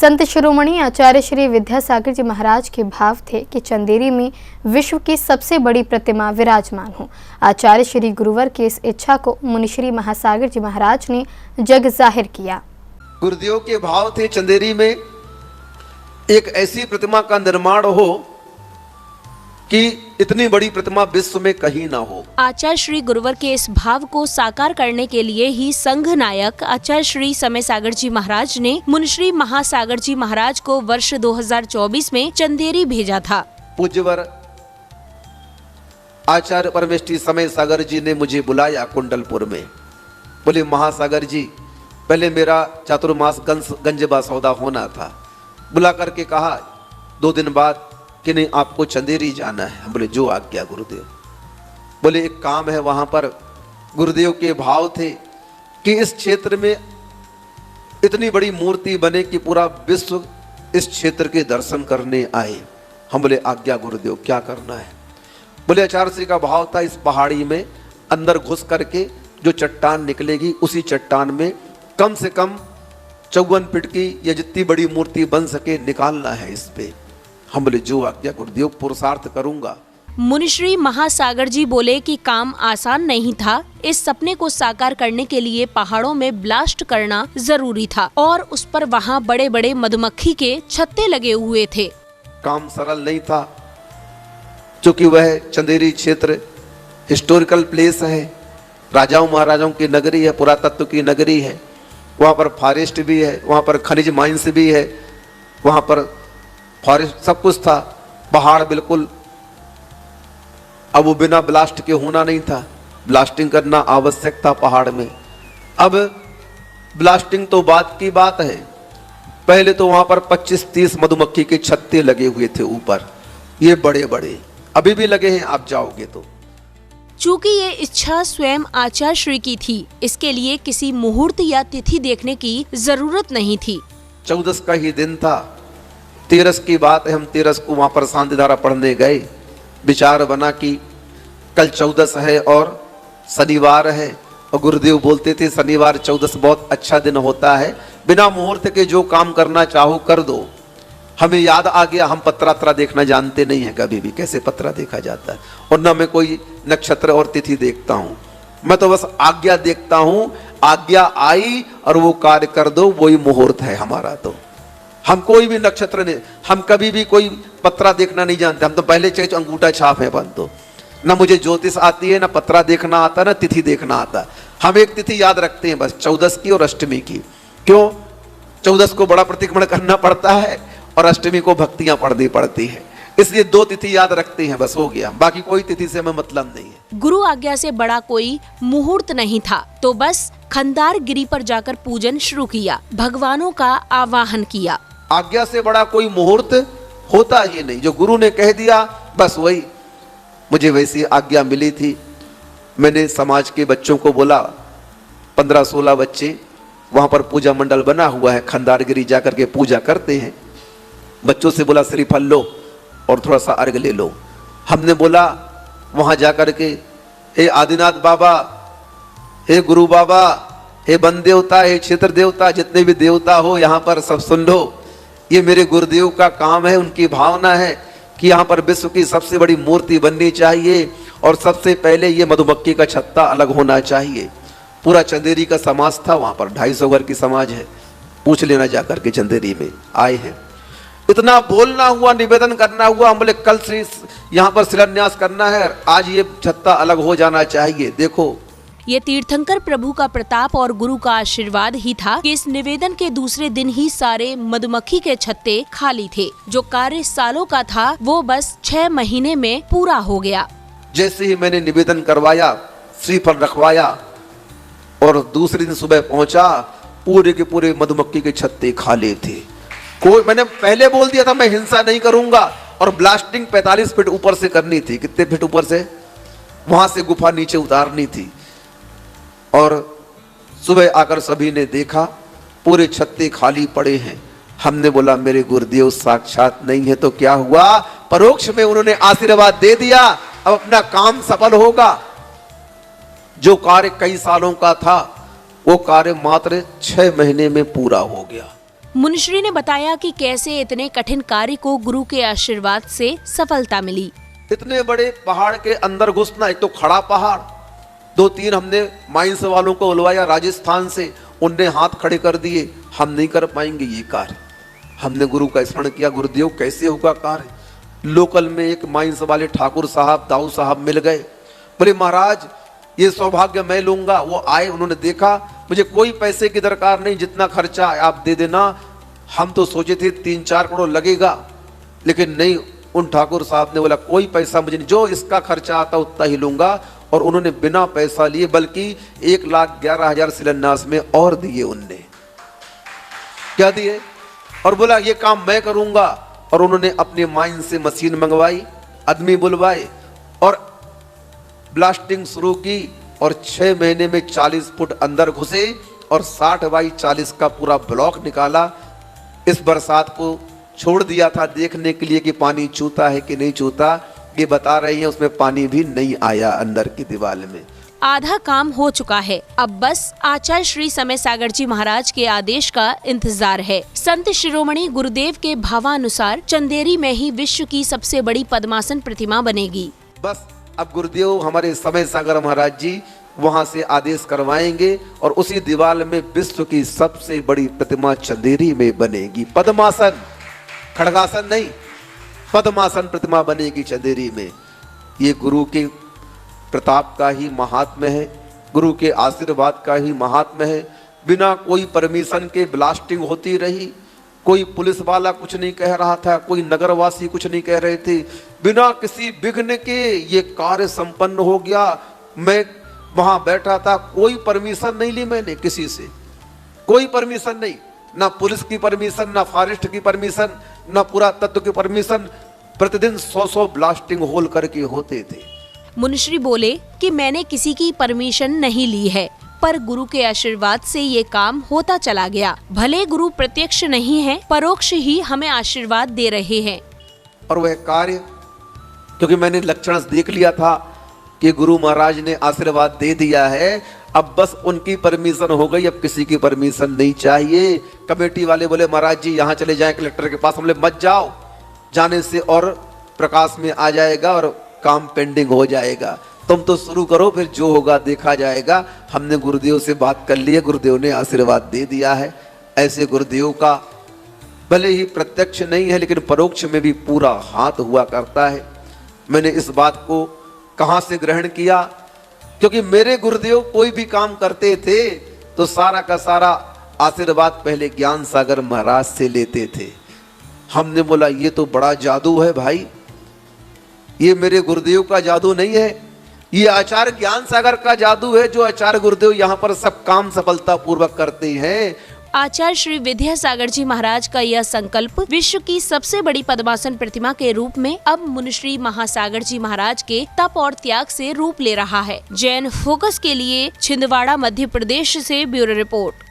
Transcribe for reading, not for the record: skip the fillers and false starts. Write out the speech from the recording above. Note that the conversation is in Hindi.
संत शिरोमणि आचार्य श्री विद्यासागर जी महाराज के भाव थे कि चंदेरी में विश्व की सबसे बड़ी प्रतिमा विराजमान हो। आचार्य श्री गुरुवर की इस इच्छा को मुनिश्री महासागर जी महाराज ने जग जाहिर किया। गुरुदेव के भाव थे चंदेरी में एक ऐसी प्रतिमा का निर्माण हो कि इतनी बड़ी प्रतिमा विश्व में कहीं ना हो। आचार्य श्री गुरुवर के इस भाव को साकार करने के लिए ही संघ नायक आचार्य श्री समय सागर जी महाराज ने मुनिश्री महासागर जी महाराज को वर्ष 2024 में चंदेरी भेजा था। पूज्यवर आचार्य परमेष्ठी समय सागर जी ने मुझे बुलाया कुंडलपुर में। बोले महासागर जी, पहले मेरा चातुर्मास गंजबा सौदा होना था। बुला करके कहा 2 दिन बाद कि नहीं आपको चंदेरी जाना है। बोले जो आज्ञा गुरुदेव। बोले एक काम है वहां पर। गुरुदेव के भाव थे कि इस क्षेत्र में इतनी बड़ी मूर्ति बने कि पूरा विश्व इस क्षेत्र के दर्शन करने आए। हम बोले आज्ञा गुरुदेव, क्या करना है? बोले आचार्य श्री का भाव था इस पहाड़ी में अंदर घुस करके जो चट्टान निकलेगी उसी चट्टान में कम से कम 54 फीट की या जितनी बड़ी मूर्ति बन सके निकालना है इस पे। हम बोले जो आज्ञा गुरुदेव, पुरुषार्थ करूंगा। मुनिश्री महासागर जी बोले कि काम आसान नहीं था। इस सपने को साकार करने के लिए पहाड़ों में ब्लास्ट करना जरूरी था और उस पर वहाँ बड़े बड़े मधुमक्खी के छत्ते लगे हुए थे। काम सरल नहीं था क्योंकि वह चंदेरी क्षेत्र हिस्टोरिकल प्लेस है, राजाओं महाराजाओं की नगरी है, पुरातत्व की नगरी है। वहाँ पर फॉरेस्ट भी है, वहाँ पर खनिज माइंस भी है, वहाँ पर फॉरेस्ट सब कुछ था। पहाड़ बिल्कुल, अब वो बिना ब्लास्ट के होना नहीं था, ब्लास्टिंग करना आवश्यक था पहाड़ में। अब ब्लास्टिंग तो बात की बात है, पहले तो वहां पर 25-30 मधुमक्खी के छत्ते लगे हुए थे ऊपर, ये बड़े बड़े अभी भी लगे हैं, आप जाओगे तो। चूँकि ये इच्छा स्वयं आचार्य श्री की थी, इसके लिए किसी मुहूर्त या तिथि देखने की जरूरत नहीं थी। 14 का ही दिन था, 13 की बात है। हम 13 को वहां पर शांतिधारा पढ़ने गए। विचार बना कि कल 14 है और शनिवार है, और गुरुदेव बोलते थे शनिवार 14 बहुत अच्छा दिन होता है, बिना मुहूर्त के जो काम करना चाहो कर दो। हमें याद आ गया, हम पत्रात्रा देखना जानते नहीं है कभी भी, कैसे पत्रा देखा जाता है, और न मैं कोई नक्षत्र और तिथि देखता हूँ। मैं तो बस आज्ञा देखता हूँ, आज्ञा आई और वो कार्य कर दो, वही मुहूर्त है हमारा। तो हम कोई भी नक्षत्र नहीं, हम कभी भी कोई पत्रा देखना नहीं जानते। हम तो पहले चाहिए अंगूठा छाप है बंद। तो ना मुझे ज्योतिष आती है, ना पत्रा देखना आता, ना तिथि देखना आता। हम एक तिथि याद रखते हैं बस, 14 की और अष्टमी की। क्यों? 14 को बड़ा प्रतिक्रमण करना पड़ता है और अष्टमी को भक्तियां पढ़नी पड़ती है, इसलिए 2 तिथि याद रखते हैं, बस हो गया। बाकी कोई तिथि से हमें मतलब नहीं है। गुरु आज्ञा से बड़ा कोई मुहूर्त नहीं था, तो बस खंदार गिरी पर जाकर पूजन शुरू किया, भगवानों का आवाहन किया। आज्ञा से बड़ा कोई मुहूर्त होता ही नहीं, जो गुरु ने कह दिया बस वही। मुझे वैसी आज्ञा मिली थी। मैंने समाज के बच्चों को बोला, 15-16 बच्चे, वहां पर पूजा मंडल बना हुआ है, खंदारगिरी जाकर के पूजा करते हैं। बच्चों से बोला श्रीफल लो और थोड़ा सा अर्घ ले लो। हमने बोला वहां जाकर के, हे आदिनाथ बाबा, हे गुरु बाबा, हे वन देवता, हे क्षेत्र देवता, जितने भी देवता हो यहाँ पर सब सुन लो। ये मेरे गुरुदेव का काम है, उनकी भावना है कि यहाँ पर विश्व की सबसे बड़ी मूर्ति बननी चाहिए और सबसे पहले ये मधुमक्खी का छत्ता अलग होना चाहिए। पूरा चंदेरी का समाज था वहां पर, 250 घर की समाज है, पूछ लेना जाकर के चंदेरी में आए हैं। इतना बोलना हुआ, निवेदन करना हुआ। हम बोले कल से यहाँ पर शिलान्यास करना है, आज ये छत्ता अलग हो जाना चाहिए। देखो ये तीर्थंकर प्रभु का प्रताप और गुरु का आशीर्वाद ही था कि इस निवेदन के दूसरे दिन ही सारे मधुमक्खी के छत्ते खाली थे। जो कार्य सालों का था वो बस 6 महीने में पूरा हो गया। जैसे ही मैंने निवेदन करवाया, श्रीफल रखवाया और दूसरे दिन सुबह पहुंचा, पूरे के पूरे मधुमक्खी के छत्ते खाली थे। कोई, मैंने पहले बोल दिया था मैं हिंसा नहीं करूंगा, और ब्लास्टिंग 45 फीट ऊपर से करनी थी। कितने फीट ऊपर से? वहां से गुफा नीचे उतारनी थी। और सुबह आकर सभी ने देखा पूरे छत्ते खाली पड़े हैं। हमने बोला मेरे गुरुदेव साक्षात नहीं है तो क्या हुआ, परोक्ष में उन्होंने आशीर्वाद दे दिया, अब अपना काम सफल होगा। जो कार्य कई सालों का था वो कार्य मात्र 6 महीने में पूरा हो गया। मुनिश्री ने बताया कि कैसे इतने कठिन कार्य को गुरु के आशीर्वाद से सफलता मिली। इतने बड़े पहाड़ के अंदर घुसना, एक तो खड़ा पहाड़, 2-3 हमने माइंस वालों को बुलवाया राजस्थान से, उनने हाथ खड़े कर दिए, हम नहीं कर पाएंगे ये कार्य। हमने गुरु का स्मरण किया, गुरुदेव कैसे होगा कार्य। लोकल में एक माइंस वाले ठाकुर साहब, दाऊ साहब मिल गए, बोले महाराज ये सौभाग्य मैं लूंगा। वो आए, उन्होंने देखा, मुझे कोई पैसे की दरकार नहीं, जितना खर्चा आप दे देना। हम तो सोचे थे 3-4 करोड़ लगेगा, लेकिन नहीं, उन ठाकुर साहब ने बोला कोई पैसा मुझे नहीं, जो इसका खर्चा आता उतना ही लूंगा। और उन्होंने बिना पैसा लिए, बल्कि 1,11,000 शिलान्यास में और दिए। उनने क्या दिए और बोला ये काम मैं करूंगा। और उन्होंने अपने माइन से मशीन मंगवाई, आदमी बुलवाए और ब्लास्टिंग शुरू की। और 6 महीने में 40 फुट अंदर घुसे और 60 बाई 40 का पूरा ब्लॉक निकाला। इस बरसात को छोड़ दिया था देखने के लिए कि पानी चूता है कि नहीं चूता। ये बता रही है उसमें पानी भी नहीं आया अंदर की दीवार में। आधा काम हो चुका है, अब बस आचार्य श्री समय सागर जी महाराज के आदेश का इंतजार है। संत शिरोमणि गुरुदेव के भावानुसार चंदेरी में ही विश्व की सबसे बड़ी पद्मासन प्रतिमा बनेगी। बस अब गुरुदेव हमारे समय सागर महाराज जी वहां से आदेश करवाएंगे और उसी दीवार में विश्व की सबसे बड़ी प्रतिमा चंदेरी में बनेगी। पद्मासन, खड़गासन नहीं, पद्मासन प्रतिमा बनेगी चंदेरी में। ये गुरु के प्रताप का ही महात्म्य है, गुरु के आशीर्वाद का ही महात्म्य है। बिना कोई परमिशन के ब्लास्टिंग होती रही, कोई पुलिस वाला कुछ नहीं कह रहा था, कोई नगरवासी कुछ नहीं कह रहे थे। बिना किसी विघ्न के ये कार्य संपन्न हो गया। मैं वहां बैठा था, कोई परमिशन नहीं ली मैंने किसी से, कोई परमिशन नहीं, ना पुलिस की परमिशन, ना फॉरेस्ट की परमिशन, ना पुरातत्व की परमिशन। प्रतिदिन 100 ब्लास्टिंग होल करके होते थे। मुनिश्री बोले कि मैंने किसी की परमिशन नहीं ली है, पर गुरु के आशीर्वाद से ये काम होता चला गया। भले गुरु प्रत्यक्ष नहीं है, परोक्ष ही हमें आशीर्वाद दे रहे हैं। और वह कार्य, क्योंकि मैंने लक्षण देख लिया था कि गुरु महाराज ने आशीर्वाद दे दिया है, अब बस उनकी परमिशन हो गई, अब किसी की परमिशन नहीं चाहिए। कमेटी वाले बोले महाराज जी यहाँ चले जाएं कलेक्टर के पास। हम बोले मत जाओ, जाने से और प्रकाश में आ जाएगा और काम पेंडिंग हो जाएगा, तुम तो शुरू करो, फिर जो होगा देखा जाएगा। हमने गुरुदेव से बात कर ली है, गुरुदेव ने आशीर्वाद दे दिया है। ऐसे गुरुदेव का भले ही प्रत्यक्ष नहीं है लेकिन परोक्ष में भी पूरा हाथ हुआ करता है। मैंने इस बात को कहां से ग्रहण किया, क्योंकि मेरे गुरुदेव कोई भी काम करते थे तो सारा का सारा आशीर्वाद पहले ज्ञान सागर महाराज से लेते थे। हमने बोला ये तो बड़ा जादू है भाई, ये मेरे गुरुदेव का जादू नहीं है, ये आचार्य ज्ञान सागर का जादू है, जो आचार्य गुरुदेव यहाँ पर सब काम सफलता पूर्वक करते हैं। आचार्य श्री विद्यासागर जी महाराज का यह संकल्प विश्व की सबसे बड़ी पद्मासन प्रतिमा के रूप में अब मुनिश्री महासागर जी महाराज के तप और त्याग से रूप ले रहा है। जैन फोकस के लिए छिंदवाड़ा मध्य प्रदेश से ब्यूरो रिपोर्ट।